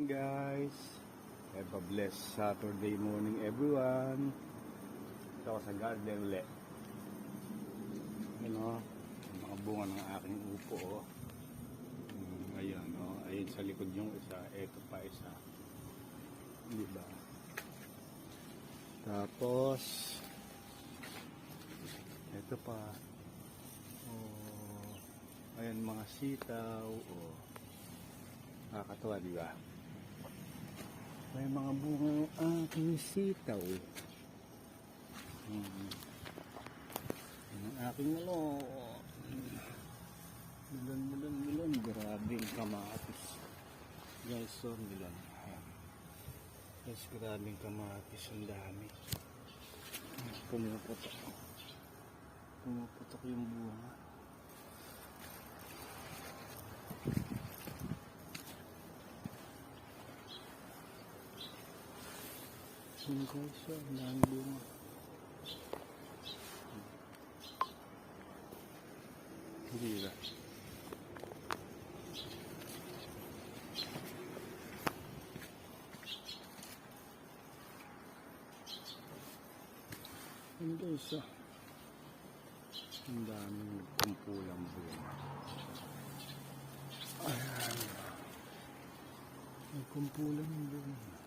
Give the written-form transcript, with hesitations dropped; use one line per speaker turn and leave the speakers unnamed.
Guys, have a blessed Saturday morning everyone. Ito ako sa garden ulit. Ano, yung mga bunga ng aking upo. Ayan, ayun sa likod yung isa. Ito pa isa. Diba? Tapos ito pa. Ayan mga sitaw. Nakakatawa, diba? May mga bunga ng aking sitaw. Ang aking milon. Grabing kamatis. Guys, so milon. Guys, grabing kamatis. Ang dami. Pumuputok yung bunga. Yun guys, ang dami bunga. Hindi ba? Yun guys, ang daming kumpulang bunga. Ayan. May kumpulang bunga.